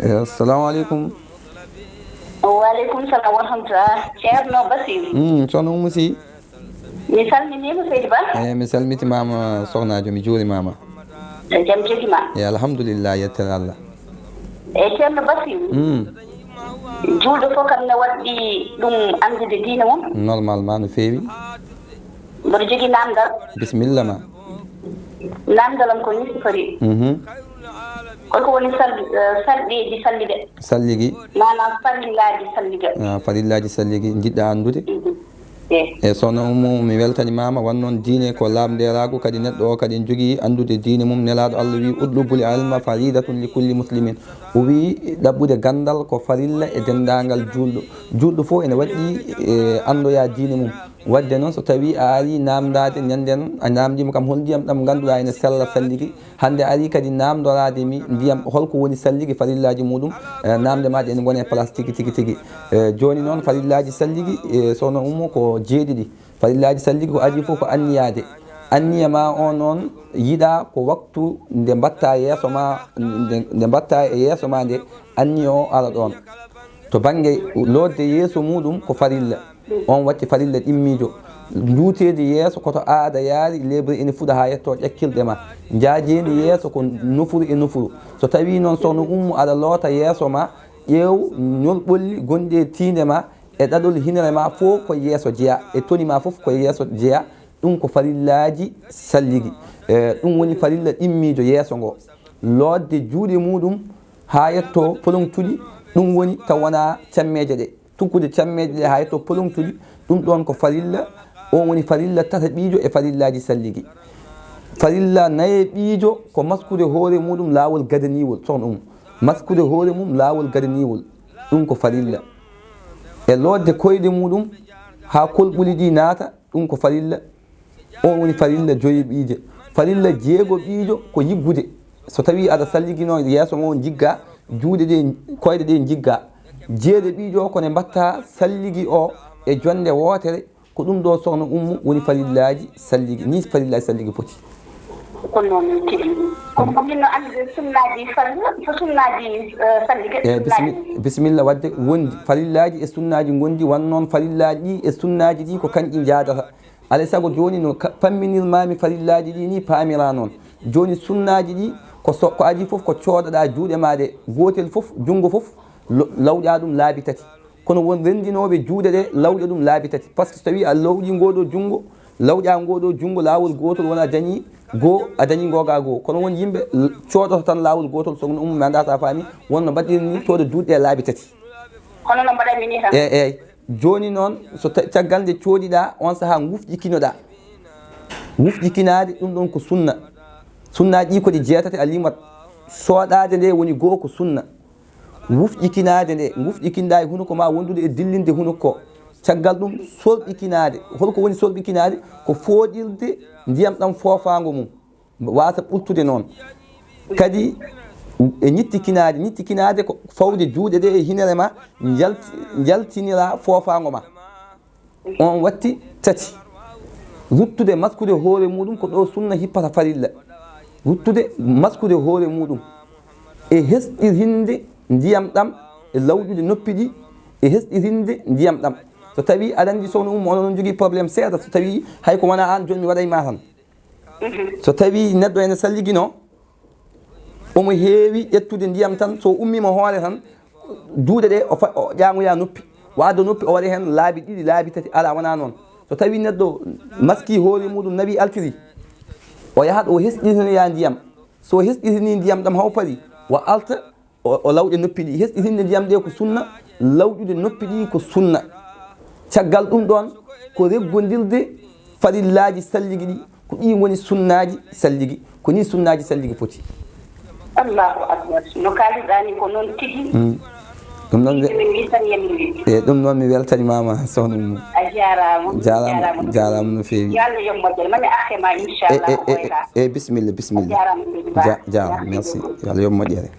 assalamu aleykum. Waaleykum salam wa rahmatullah. Ceerno Basiru. sohna Oumou Sy. mi salminima seydi Ba. eyi mi salmitimama sohnajo, mi juurimama. jam jogima. eyi alhamdulillah, yettere Allah. eyyi ceerno Basiru. julɗo fof kam ne waɗɗi ɗum andude diine mum. normalement no feewi. mboɗo jogui namdal. bisimilla ma. namdalam ko ni sifori. holko woni salɗeji salligue. salligi. manam farillaji salligue. farillaji salligi jiɗɗa andude. e sohna Oumou mi weltanimama wannoon diine ko lamderago, kadi neɗɗo o kadi jogui andude diine mum. nelaɗo Allah wi utlubul ilma faridatun li kulli muslimin. o wi ɗaɓɓude gandal ko farilla e dendagal julɗo. julɗo fo ene waɗɗi andoya diine mum. wadde noon so tawi a ari namdade ñanden a namdima kam hol ndiyam ɗam ganduɗa ene sella salligi. hande ari kadi namdorade mi ndiyam holko woni salligi farillaji muɗum. namde maɗe ene gone place tigui tigui tigui. joni noon farillaji salligi sohna Oumou ko jeeɗiɗi. farillaji salligi ko adi foof ko anniyade. anniya ma o noon yiiɗa ko waktu nde mbatta yeeso ma nde mbatta e yeeso ma nde anniya o ara ɗon. to banggue lodde yeeso muɗum ko farilla, on watti farilla ɗimmijo. juutedi yeeso koto aada yaari lebri ene fuɗa ha yetto ƴakkilɗe ma. jaajendi yeeso ko nufuru e nufuru. so tawi noon sohna Oumou aɗa loota yeeso ma, ƴeew ñolɓolli gonɗi e tiinde ma e ɗaɗol hinere ma fof ko yeeso jeeya, e toni ma fof ko yeeso jeeya. ɗum ko farillaji salligi. ɗum woni farilla ɗimmijo yeeso ngo. lodde juuɗe muɗum ha yetto polontuɗi, ɗum woni taw wona cammeje ɗe. tukkude cammeje ɗe ha yetto polontuɗi, ɗum ɗon ko farilla. on woni farilla tata ɓiijo e farillaji salligi. farilla naye ɓiijo ko maskude hoore muɗum laawol gadaniwol. sohna Oumou, maskude hoore mum laawol gadaniwol, ɗum ko farilla. e lodde koyɗe muɗum ha kolɓuli ɗi naata, ɗum ko farilla. on woni farilla joyi ɓiije. farilla jeego ɓiijo ko yiggude. so tawi aɗa salligino yeeso mo jigga, juuɗe ɗe koyɗe ɗe jigga. jeeɗe ɓiijo kone mbatta salligi o e jonde wootere, ko ɗum ɗo sohna Oumou woni farillaji salligi. ni farillaji salligi foti. ko noon tigi ko minno andude sunnaji farilla so sunnaji salligue. eyi bisimilla wadde wondi farillaji e sunnaji gondi. wannoon farillaji ɗi e sunnaji ɗi ko kanƴi jadata. alay saago joni no pamminirmami farillaji ɗi ni paamira noon. joni sunnaji ɗi ko adi foof ko coɗaɗa juuɗe ma ɗe, gotel foof junggo foof lawƴa ɗum laabi tati. kono won rendinoɓe juuɗe ɗe lawƴa ɗum laabi tati. par ce que so tawi a lawƴi ngoɗo junggo, lawƴa ngoɗo junggo lawol gotol wona dañi goo, a dañi goga goo. kono won yimɓe coɗoto tan lawol gotol. sohna Oumou mi anda sa faami, wonno mbaɗirni toɗo juuɗe laabi tati. hono no mbaɗanmi ni tan. eyyi joni noon so caggal nde coɗiɗa on saaha gufƴikinoɗa. gufƴikinade ɗum ɗon ko sunna. sunnaji ɗi koɗi jeetate a limat. soɗade nde woni goho ko sunna. gufƴikinade nde gufƴikinɗa e hunuko ma, wondude e dillinde hunuko. caggal ɗum solɓikinade. holko woni solɓikinade? ko fooɗirde ndiyam ɗam foofago mum wasa ɓurtude noon. kadi e ñittikinade ko fawde juuɗe ɗe e hinere ma, jaltinira foofago ma. on watti tati. ruttude maskude hoore muɗum ko ɗo sunna hippata farilla. ruttude maskude hoore muɗum e hesɗirinde ndiyam ɗam e lawƴude noppi ɗi e hesɗirinde ndiyam ɗam. so tawi aɗa andi sohna Oumou onon jogui probléme seeɗa. so tawi hayko wona an joni mi waɗayma tan. so tawi neɗɗo ene salligino, omo heewi ƴettude ndiyam tan, so ummima hoore tan juuɗe ɗe o ƴamoya noppi, wadde noppi o waɗa hen laabi ɗiɗi laabi tati. ala wona noon. so tawi neɗɗo maski hoore muɗum nawi altiri, o yahat o hesɗirinoya ndiyam. so hesɗirini ndiyam ɗam haw paari, o alta o lawƴa noppi ɗi. hesɗirinde ndiyam ɗe ko sunna, lawƴude noppi ɗi ko sunna. caggal ɗum ɗon ko reggodirde farillaji salligi ɗi, ko ɗi woni sunnaji salligi. ko ni sunnaji salligi foti. allahu akbar. no kalirɗani ko noon tigui. ɗum noon min tan yemmi. e ɗum noon mi weltanimama sohna Oumou. a jarama. jarama no feewi. yo Allah yo moƴƴere mami ahe ma inchallah. e bisimilla bisimilla. jarama merci. yo Allah yo moƴƴere.